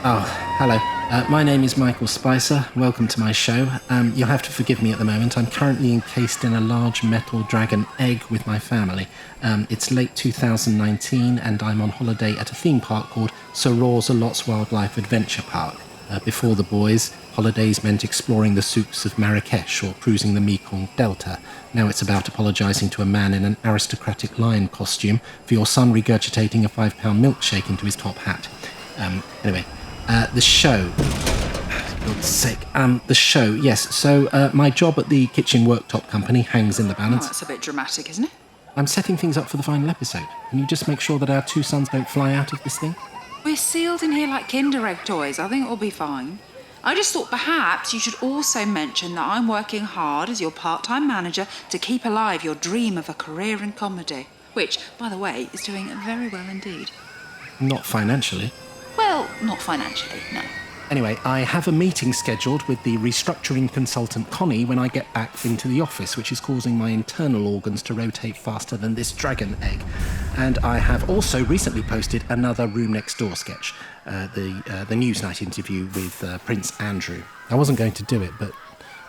Oh, hello. My name is Michael Spicer. Welcome to my show. You'll have to forgive me at the moment. I'm currently encased in a large metal dragon egg with my family. It's late 2019 and I'm on holiday at a theme park called Surreal's A Lots Wildlife Adventure Park. Before the boys, holidays meant exploring the souks of Marrakesh or cruising the Mekong Delta. Now it's about apologising to a man in an aristocratic lion costume for your son regurgitating a £5 milkshake into his top hat. Anyway, the show. For God's sake. The show, yes. So, my job at the kitchen worktop company hangs in the balance. Oh, that's a bit dramatic, isn't it? I'm setting things up for the final episode. Can you just make sure that our two sons don't fly out of this thing? We're sealed in here like Kinder Egg toys. I think it'll be fine. I just thought perhaps you should also mention that I'm working hard as your part-time manager to keep alive your dream of a career in comedy, which, by the way, is doing very well indeed. Not financially. Well, not financially, no. Anyway, I have a meeting scheduled with the restructuring consultant Connie when I get back into the office, which is causing my internal organs to rotate faster than this dragon egg. And I have also recently posted another Room Next Door sketch, the Newsnight interview with Prince Andrew. I wasn't going to do it, but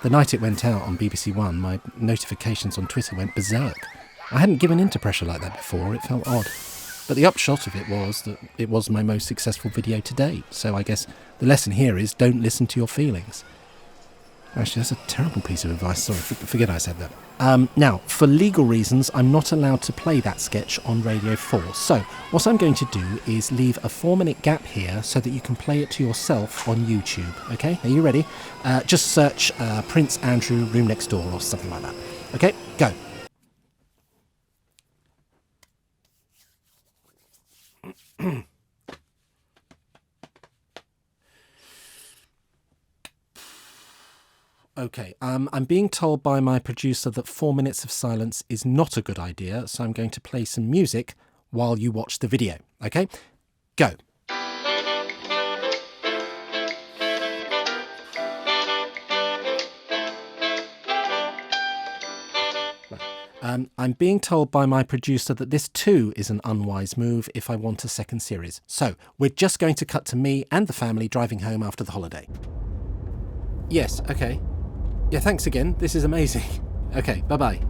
the night it went out on BBC One, my notifications on Twitter went berserk. I hadn't given in to pressure like that before. It felt odd. But the upshot of it was that it was my most successful video to date. So I guess the lesson here is don't listen to your feelings. Actually, that's a terrible piece of advice. Sorry, forget I said that. Now, for legal reasons, I'm not allowed to play that sketch on Radio 4. So what I'm going to do is leave a 4-minute gap here so that you can play it to yourself on YouTube. OK? Are you ready? Just search Prince Andrew Room Next Door or something like that. OK? Go. Okay, I'm being told by my producer that 4 minutes of silence is not a good idea, so I'm going to play some music while you watch the video. Okay? Go. I'm being told by my producer that this too is an unwise move if I want a second series. So, we're just going to cut to me and the family driving home after the holiday. Yes, okay. Yeah, thanks again. This is amazing. Okay, bye-bye.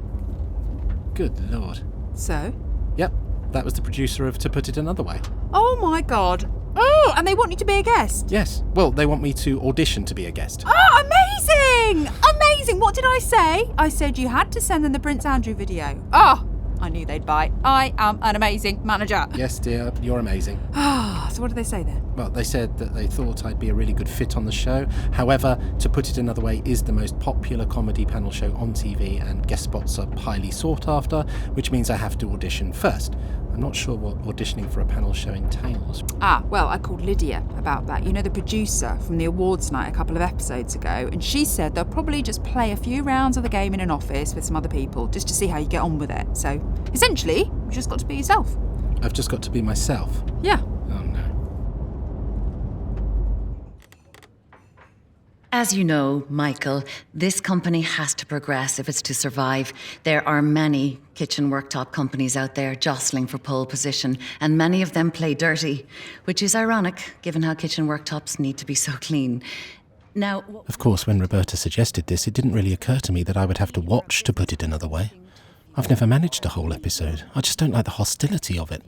Good Lord. So? Yep, that was the producer of To Put It Another Way. Oh, my God. Oh, and they want you to be a guest? Yes. Well, they want me to audition to be a guest. Oh, amazing! Amazing! What did I say? I said you had to send them the Prince Andrew video. Oh, I knew they'd bite. I am an amazing manager. Yes, dear, you're amazing. So what did they say then? Well, they said that they thought I'd be a really good fit on the show. However, To Put It Another Way is the most popular comedy panel show on TV and guest spots are highly sought after, which means I have to audition first. I'm not sure what auditioning for a panel show entails. Well, I called Lydia about that. You know, the producer from the awards night a couple of episodes ago, and she said they'll probably just play a few rounds of the game in an office with some other people, just to see how you get on with it. So, essentially, you just got to be yourself. I've just got to be myself? Yeah. Oh, no. As you know, Michael, this company has to progress if it's to survive. There are many kitchen worktop companies out there jostling for pole position, and many of them play dirty, which is ironic, given how kitchen worktops need to be so clean. Now, of course, when Roberta suggested this, it didn't really occur to me that I would have to watch To Put It Another Way. I've never managed a whole episode. I just don't like the hostility of it.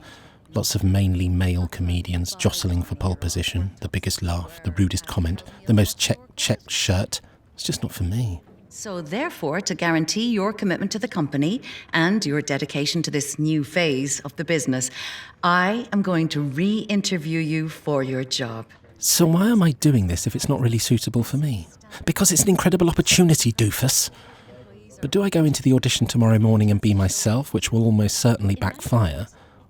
Lots of mainly male comedians jostling for pole position, the biggest laugh, the rudest comment, the most checked shirt. It's just not for me. So therefore, to guarantee your commitment to the company and your dedication to this new phase of the business, I am going to re-interview you for your job. So why am I doing this if it's not really suitable for me? Because it's an incredible opportunity, doofus. But do I go into the audition tomorrow morning and be myself, which will almost certainly backfire?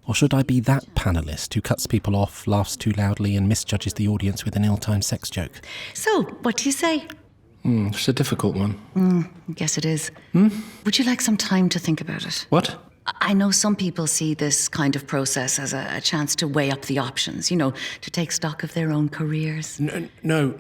Or should I be that panellist who cuts people off, laughs too loudly and misjudges the audience with an ill-timed sex joke? So, what do you say? It's a difficult one. I guess it is. Would you like some time to think about it? What? I know some people see this kind of process as a chance to weigh up the options, you know, to take stock of their own careers. No.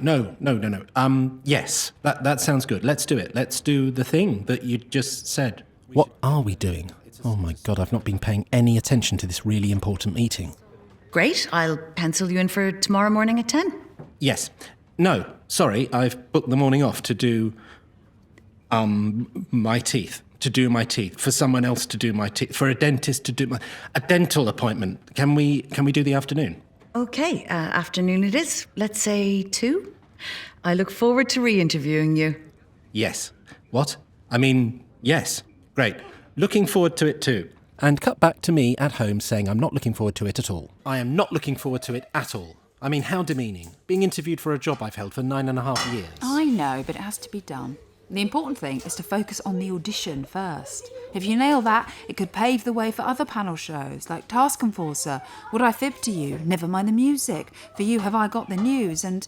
Yes, that sounds good. Let's do it. Let's do the thing that you just said. What are we doing? Oh my God, I've not been paying any attention to this really important meeting. Great, I'll pencil you in for tomorrow morning at 10. Yes. No, sorry, I've booked the morning off to do, my teeth. To do my teeth. For someone else to do my teeth. For a dentist to do a dental appointment. Can we do the afternoon? Okay, afternoon it is. Let's say 2. I look forward to re-interviewing you. Yes. What? I mean, yes. Great. Looking forward to it too. And cut back to me at home saying I'm not looking forward to it at all. I am not looking forward to it at all. I mean, how demeaning. Being interviewed for a job I've held for 9.5 years. I know, but it has to be done. The important thing is to focus on the audition first. If you nail that, it could pave the way for other panel shows, like Task Enforcer, Would I Fib to You, Never Mind the Music, For You Have I Got the News, and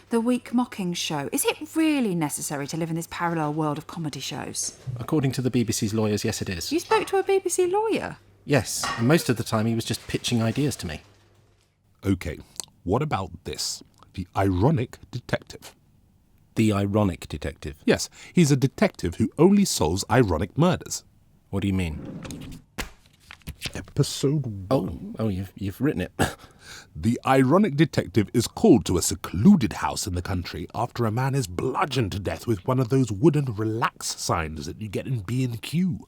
The Week Mocking Show. Is it really necessary to live in this parallel world of comedy shows? According to the BBC's lawyers, yes it is. You spoke to a BBC lawyer? Yes, and most of the time he was just pitching ideas to me. OK, what about this? The ironic detective. The ironic detective? Yes, he's a detective who only solves ironic murders. What do you mean? Episode 1. Oh, you've written it. The ironic detective is called to a secluded house in the country after a man is bludgeoned to death with one of those wooden relax signs that you get in B&Q.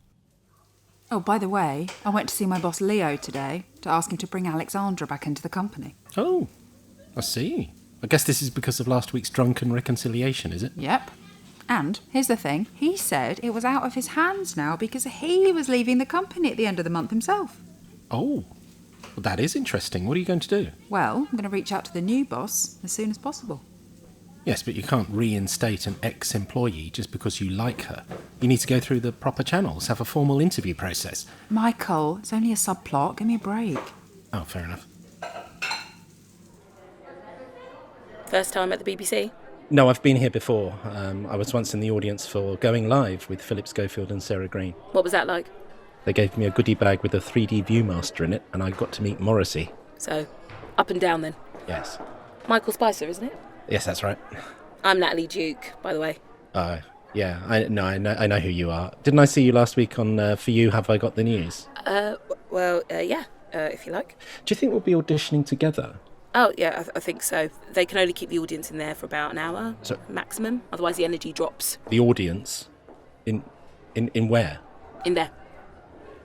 Oh, by the way, I went to see my boss Leo today to ask him to bring Alexandra back into the company. Oh, I see. I guess this is because of last week's drunken reconciliation, is it? Yep. And here's the thing, he said it was out of his hands now because he was leaving the company at the end of the month himself. Oh, well, that is interesting. What are you going to do? Well, I'm going to reach out to the new boss as soon as possible. Yes, but you can't reinstate an ex-employee just because you like her. You need to go through the proper channels, have a formal interview process. Michael, it's only a subplot. Give me a break. Oh, fair enough. First time at the BBC? No, I've been here before. I was once in the audience for Going Live with Philip Schofield and Sarah Green. What was that like? They gave me a goodie bag with a 3D Viewmaster in it, and I got to meet Morrissey. So, up and down then? Yes. Michael Spicer, isn't it? Yes, that's right. I'm Natalie Duke, by the way. Yeah, I know who you are. Didn't I see you last week on For You Have I Got the News? Yeah, if you like. Do you think we'll be auditioning together? Oh, yeah, I think so. They can only keep the audience in there for about an hour, maximum. Otherwise the energy drops. The audience? In where? In there.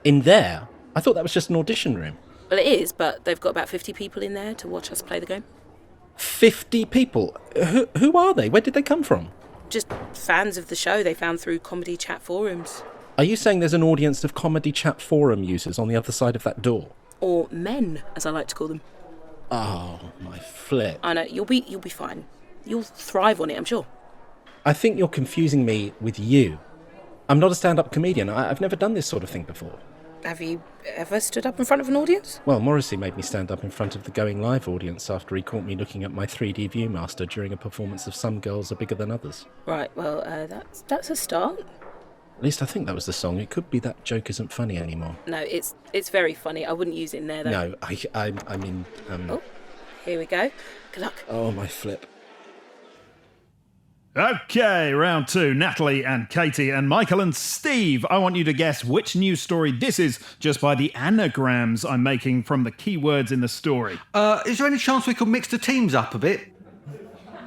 In there? I thought that was just an audition room. Well, it is, but they've got about 50 people in there to watch us play the game. 50 people? Who are they? Where did they come from? Just fans of the show they found through comedy chat forums. Are you saying there's an audience of comedy chat forum users on the other side of that door? Or men, as I like to call them. Oh, my flip. I know, you'll be fine. You'll thrive on it, I'm sure. I think you're confusing me with you. I'm not a stand-up comedian. I've never done this sort of thing before. Have you ever stood up in front of an audience? Well, Morrissey made me stand up in front of the Going Live audience after he caught me looking at my 3D Viewmaster during a performance of Some Girls Are Bigger Than Others. Right, well, that's a start. At least I think that was the song. It could be That Joke Isn't Funny Anymore. No, it's very funny. I wouldn't use it in there, though. No, I mean... Oh, here we go. Good luck. Oh, my flip. Okay, round 2. Natalie and Katie and Michael and Steve. I want you to guess which news story this is just by the anagrams I'm making from the keywords in the story. Is there any chance we could mix the teams up a bit?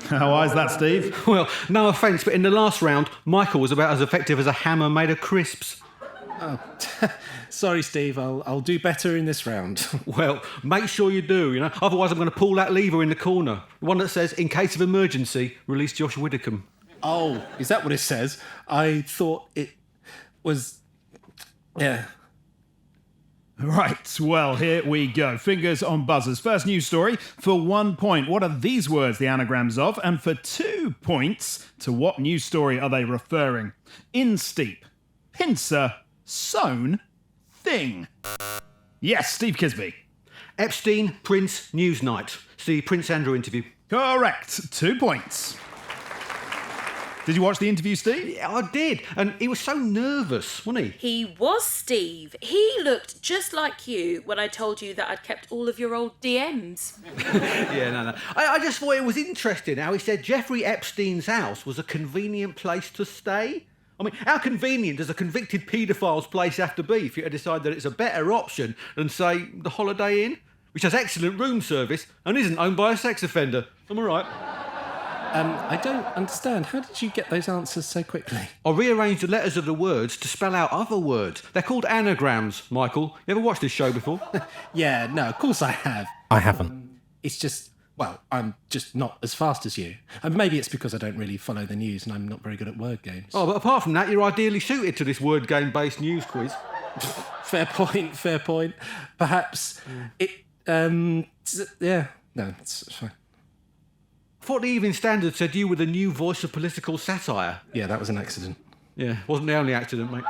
Why is that, Steve? Well, no offence, but in the last round, Michael was about as effective as a hammer made of crisps. Oh, sorry, Steve. I'll do better in this round. Well, make sure you do, Otherwise I'm going to pull that lever in the corner. The one that says, in case of emergency, release Josh Widdicombe. Oh, is that what it says? I thought it was... Yeah. Right, well, here we go. Fingers on buzzers. First news story, for 1 point, what are these words the anagrams of? And for 2 points, to what news story are they referring? In steep, pincer, sewn, thing. Yes, Steve Kisby. Epstein, Prince, Newsnight. It's the Prince Andrew interview. Correct. 2 points. Did you watch the interview, Steve? Yeah, I did. And he was so nervous, wasn't he? He was, Steve. He looked just like you when I told you that I'd kept all of your old DMs. Yeah, no. I just thought it was interesting how he said Jeffrey Epstein's house was a convenient place to stay. I mean, how convenient does a convicted paedophile's place have to be if you decide that it's a better option than, say, the Holiday Inn, which has excellent room service and isn't owned by a sex offender? I'm all right. I don't understand. How did you get those answers so quickly? I rearranged the letters of the words to spell out other words. They're called anagrams, Michael. You ever watched this show before? Yeah, no, of course I have. I haven't. It's just, well, I'm just not as fast as you. And maybe it's because I don't really follow the news and I'm not very good at word games. Oh, but apart from that, you're ideally suited to this word game-based news quiz. Fair point. Perhaps it, yeah, no, it's fine. I thought the Evening Standard said you were the new voice of political satire. Yeah, that was an accident. Yeah, wasn't the only accident, mate.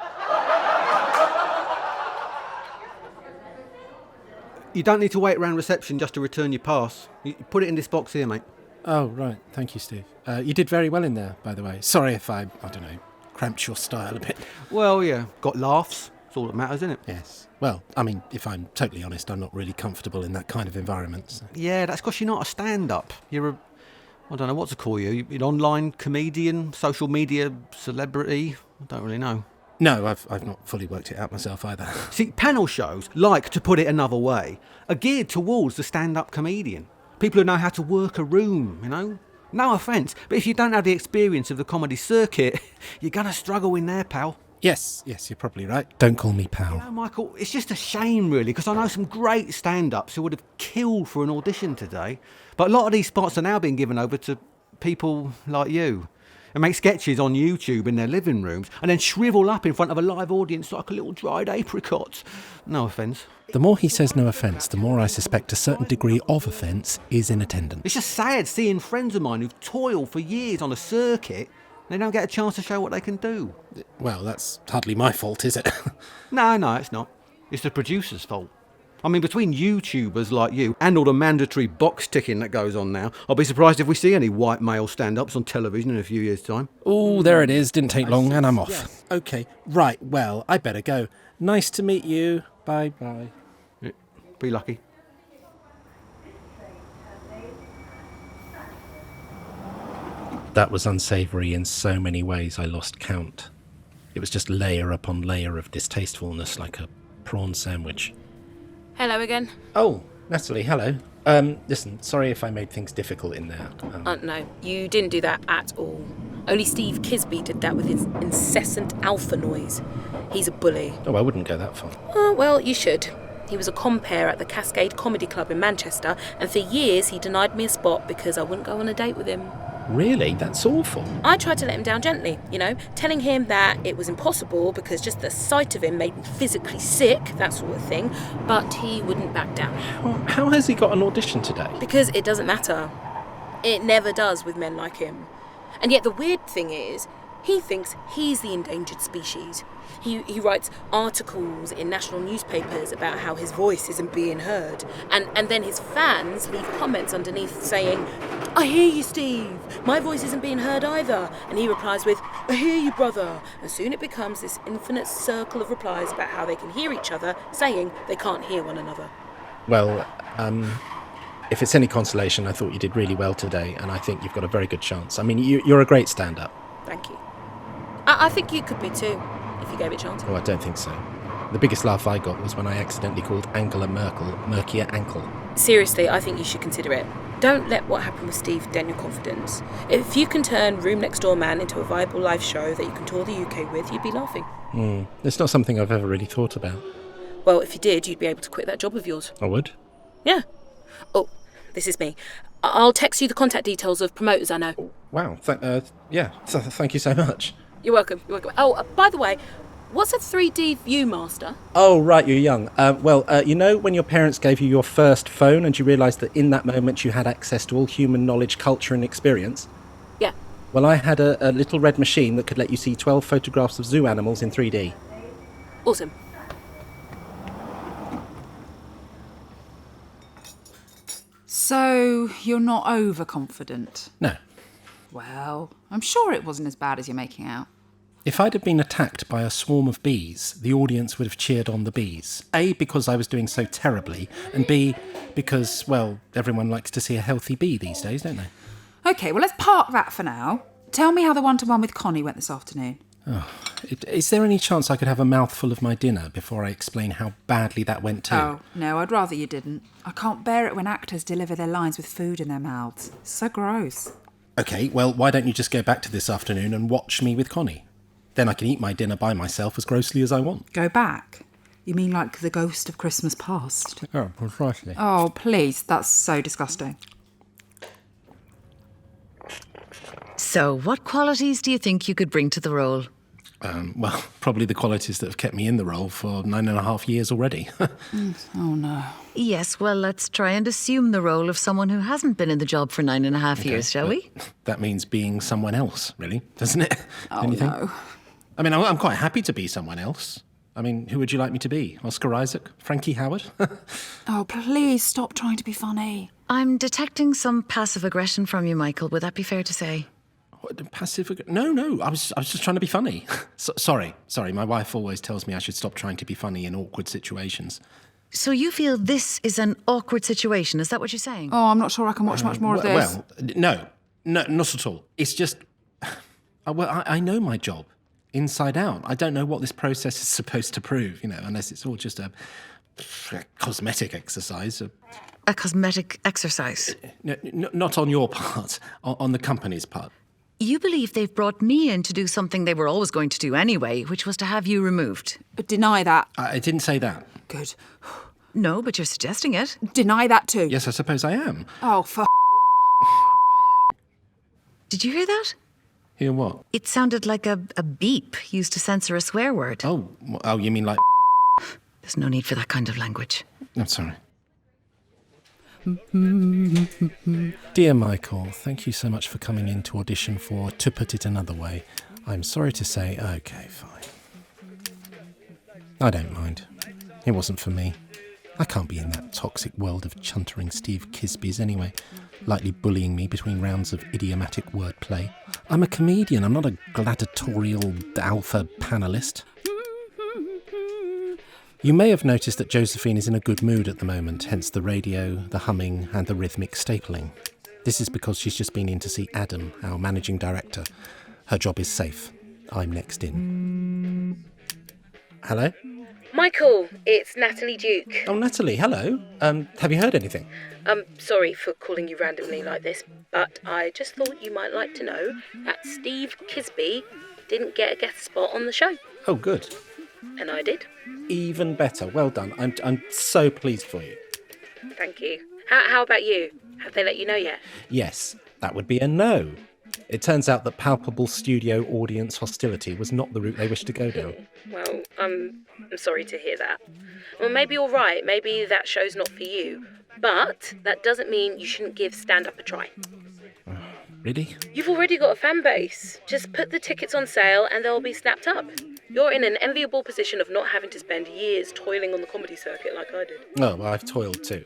You don't need to wait around reception just to return your pass. You put it in this box here, mate. Oh, right. Thank you, Steve. You did very well in there, by the way. Sorry if I don't know, cramped your style a bit. Well, yeah, got laughs. That's all that matters, isn't it? Yes. Well, I mean, if I'm totally honest, I'm not really comfortable in that kind of environment. So. Yeah, that's because you're not a stand-up. You're a... I don't know what to call you. You're an online comedian, social media celebrity. I don't really know. No, I've not fully worked it out myself either. See, panel shows, like to put it another way, are geared towards the stand-up comedian. People who know how to work a room, you know? No offence, but if you don't have the experience of the comedy circuit, you're going to struggle in there, pal. Yes, you're probably right. Don't call me pal. You know, Michael, it's just a shame, really, because I know some great stand-ups who would have killed for an audition today. But a lot of these spots are now being given over to people like you, and make sketches on YouTube in their living rooms, and then shrivel up in front of a live audience like a little dried apricot. No offence. The more he says no offence, the more I suspect a certain degree of offence is in attendance. It's just sad seeing friends of mine who've toiled for years on a circuit, and they don't get a chance to show what they can do. Well, that's hardly my fault, is it? No, it's not. It's the producer's fault. I mean, between YouTubers like you and all the mandatory box ticking that goes on now, I'll be surprised if we see any white male stand-ups on television in a few years' time. Oh, there it is. Didn't take long and I'm off. Yes. OK, right, well, I better go. Nice to meet you. Bye-bye. Yeah, be lucky. That was unsavoury in so many ways I lost count. It was just layer upon layer of distastefulness like a prawn sandwich. Hello again. Oh, Natalie, hello. Listen, sorry if I made things difficult in there. No, you didn't do that at all. Only Steve Kisby did that with his incessant alpha noise. He's a bully. Oh, I wouldn't go that far. Oh, well, you should. He was a compere at the Cascade Comedy Club in Manchester, and for years he denied me a spot because I wouldn't go on a date with him. Really? That's awful. I tried to let him down gently, telling him that it was impossible because just the sight of him made me physically sick, that sort of thing, but he wouldn't back down. How has he got an audition today? Because it doesn't matter. It never does with men like him. And yet the weird thing is, he thinks he's the endangered species. He writes articles in national newspapers about how his voice isn't being heard. And then his fans leave comments underneath saying, "I hear you, Steve. My voice isn't being heard either." And he replies with, "I hear you, brother." And soon it becomes this infinite circle of replies about how they can hear each other, saying they can't hear one another. Well, if it's any consolation, I thought you did really well today, and I think you've got a very good chance. I mean, you're a great stand-up. Thank you. I think you could be too, if you gave it a chance. Oh, I don't think so. The biggest laugh I got was when I accidentally called Angela Merkel Murkier Ankle. Seriously, I think you should consider it. Don't let what happened with Steve dent your confidence. If you can turn Room Next Door Man into a viable live show that you can tour the UK with, you'd be laughing. It's not something I've ever really thought about. Well, if you did, you'd be able to quit that job of yours. I would? Yeah. Oh, this is me. I'll text you the contact details of promoters I know. Wow. Thank you so much. You're welcome. Oh, by the way, what's a 3D Viewmaster? Oh, right, you're young. When your parents gave you your first phone and you realised that in that moment you had access to all human knowledge, culture and experience? Yeah. Well, I had a little red machine that could let you see 12 photographs of zoo animals in 3D. Awesome. So, you're not overconfident? No. Well, I'm sure it wasn't as bad as you're making out. If I'd have been attacked by a swarm of bees, the audience would have cheered on the bees. A, because I was doing so terribly, and B, because, well, everyone likes to see a healthy bee these days, don't they? OK, well, let's park that for now. Tell me how the one-to-one with Connie went this afternoon. Oh, Is there any chance I could have a mouthful of my dinner before I explain how badly that went too? Oh, no, I'd rather you didn't. I can't bear it when actors deliver their lines with food in their mouths. It's so gross. OK, well, why don't you just go back to this afternoon and watch me with Connie? Then I can eat my dinner by myself as grossly as I want. Go back? You mean like the ghost of Christmas past? Oh, precisely. Oh, please, that's so disgusting. So, what qualities do you think you could bring to the role? Well, probably the qualities that have kept me in the role for 9.5 years already. Oh, no. Yes, well, let's try and assume the role of someone who hasn't been in the job for 9.5 years, shall we? That means being someone else, really, doesn't it? Oh, Anything? no. I mean, I'm quite happy to be someone else. I mean, who would you like me to be? Oscar Isaac? Frankie Howard? Oh, please stop trying to be funny. I'm detecting some passive aggression from you, Michael. Would that be fair to say? No, I was just trying to be funny. Sorry. My wife always tells me I should stop trying to be funny in awkward situations. So you feel this is an awkward situation, is that what you're saying? Oh, I'm not sure I can watch much more of this. Well, no, not at all. It's just, I know my job inside out. I don't know what this process is supposed to prove, unless it's all just a cosmetic exercise. A cosmetic exercise? No, not on your part, on the company's part. You believe they've brought me in to do something they were always going to do anyway, which was to have you removed. Deny that. I didn't say that. Good. No, but you're suggesting it. Deny that too. Yes, I suppose I am. Oh, for Did you hear that? Hear what? It sounded like a beep used to censor a swear word. Oh, you mean like... There's no need for that kind of language. I'm sorry. Dear Michael, thank you so much for coming in to audition for To Put It Another Way. I'm sorry to say, okay, fine. I don't mind. It wasn't for me. I can't be in that toxic world of chuntering Steve Kisby's anyway, lightly bullying me between rounds of idiomatic wordplay. I'm a comedian, I'm not a gladiatorial alpha panellist. You may have noticed that Josephine is in a good mood at the moment, hence the radio, the humming and the rhythmic stapling. This is because she's just been in to see Adam, our managing director. Her job is safe. I'm next in. Hello? Michael, it's Natalie Duke. Oh, Natalie, hello. Have you heard anything? Sorry for calling you randomly like this, but I just thought you might like to know that Steve Kisby didn't get a guest spot on the show. Oh, good. And I did. Even better. Well done. I'm so pleased for you. Thank you. How about you? Have they let you know yet? Yes, that would be a no. It turns out that palpable studio audience hostility was not the route they wished to go down. Well, I'm sorry to hear that. Well, maybe you're right. Maybe that show's not for you. But that doesn't mean you shouldn't give stand-up a try. Really? You've already got a fan base. Just put the tickets on sale and they'll be snapped up. You're in an enviable position of not having to spend years toiling on the comedy circuit like I did. Oh, well, I've toiled too.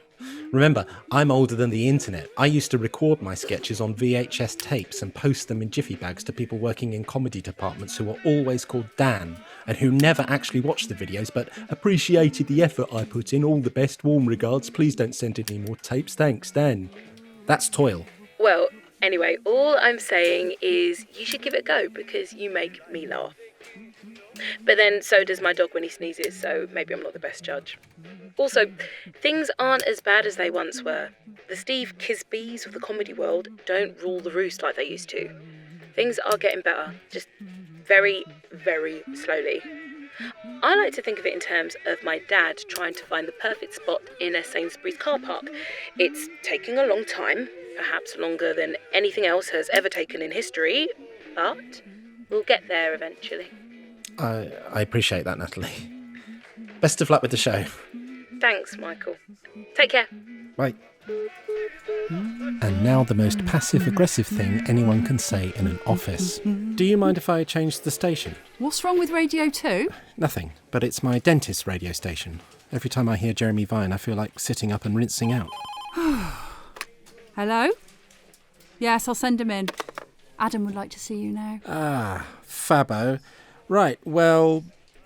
Remember, I'm older than the internet. I used to record my sketches on VHS tapes and post them in jiffy bags to people working in comedy departments who were always called Dan and who never actually watched the videos but appreciated the effort I put in. All the best, warm regards. Please don't send any more tapes. Thanks, Dan. That's toil. Well, anyway, all I'm saying is you should give it a go because you make me laugh. But then so does my dog when he sneezes, so maybe I'm not the best judge. Also, things aren't as bad as they once were. The Steve Kisbys of the comedy world don't rule the roost like they used to. Things are getting better, just very, very slowly. I like to think of it in terms of my dad trying to find the perfect spot in a Sainsbury's car park. It's taking a long time, perhaps longer than anything else has ever taken in history, but we'll get there eventually. I appreciate that, Natalie. Best of luck with the show. Thanks, Michael. Take care. Bye. And now the most passive-aggressive thing anyone can say in an office. Do you mind if I change the station? What's wrong with Radio 2? Nothing, but it's my dentist's radio station. Every time I hear Jeremy Vine, I feel like sitting up and rinsing out. Hello? Yes, I'll send him in. Adam would like to see you now. Ah, Fabbo. Right, well,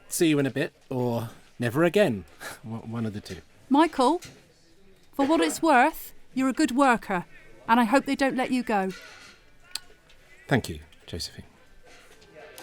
see you in a bit, or never again. One of the two. Michael, for what it's worth, you're a good worker, and I hope they don't let you go. Thank you, Josephine.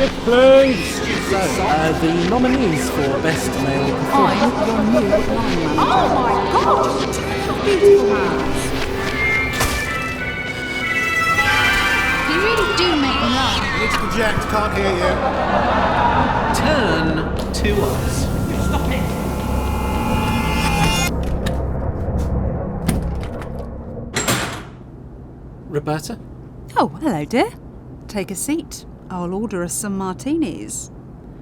Yes, please. So, the nominees for Best Male Performance. I'm your new line manager. Oh my God! Beautiful hands. You really do make me laugh. Need to project, can't hear you. Turn to us. Stop it! Roberta? Oh, hello, dear. Take a seat. I'll order us some martinis.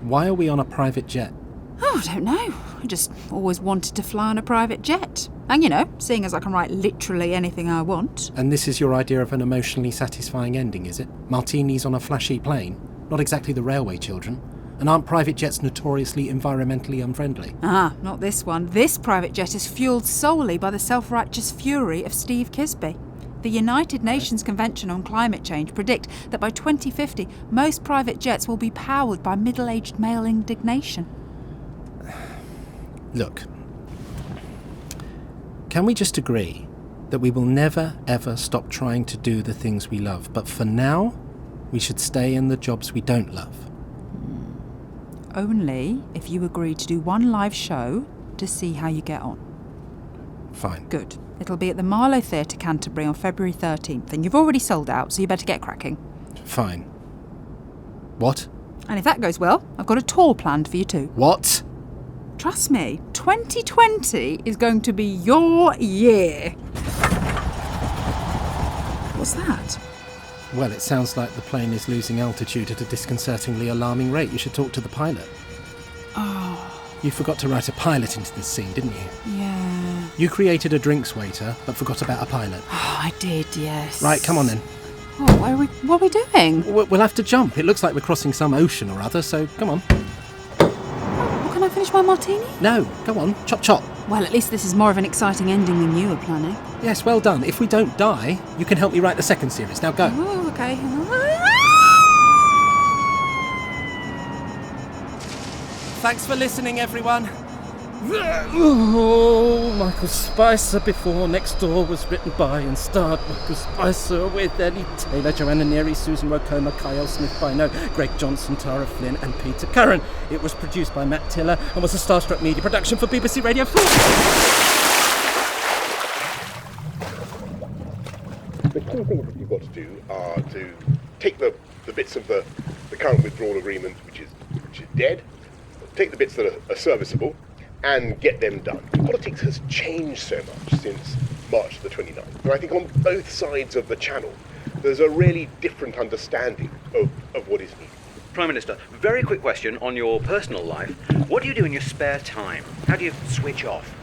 Why are we on a private jet? Oh, I don't know. I just always wanted to fly on a private jet. And, you know, seeing as I can write literally anything I want. And this is your idea of an emotionally satisfying ending, is it? Martinis on a flashy plane? Not exactly the railway children. And aren't private jets notoriously environmentally unfriendly? Ah, not this one. This private jet is fuelled solely by the self-righteous fury of Steve Kisby. The United Nations Convention on Climate Change predict that by 2050, most private jets will be powered by middle-aged male indignation. Look, can we just agree that we will never, ever stop trying to do the things we love, but for now, we should stay in the jobs we don't love? Only if you agree to do one live show to see how you get on. Fine. Good. It'll be at the Marlow Theatre, Canterbury on February 13th, and you've already sold out, so you better get cracking. Fine. What? And if that goes well, I've got a tour planned for you too. What? Trust me, 2020 is going to be your year. What's that? Well, it sounds like the plane is losing altitude at a disconcertingly alarming rate. You should talk to the pilot. Oh, You forgot to write a pilot into this scene, didn't you? yeah. You created a drinks waiter, but forgot about a pilot. Oh, I did, yes. Right, come on then. Oh, what are we doing? We'll have to jump. It looks like we're crossing some ocean or other, so come on. Well, can I finish my martini? No, go on. Chop, chop. Well, at least this is more of an exciting ending than you were planning. Yes, well done. If we don't die, you can help me write the second series. Now go. Oh, okay. Thanks for listening, everyone. Oh, Michael Spicer Before Next Door was written by and starred Michael Spicer with Ellie Taylor, Joanna Neary, Susan Wokoma, Kyle Smith Bino, Greg Johnson, Tara Flynn and Peter Curran. It was produced by Matt Tiller and was a Starstruck media production for BBC Radio 4. The key things that you've got to do are to take the bits of the current withdrawal agreement which is dead, take the bits that are serviceable, and get them done. Politics has changed so much since March the 29th. And I think on both sides of the channel, there's a really different understanding of what is needed. Prime Minister, very quick question on your personal life. What do you do in your spare time? How do you switch off?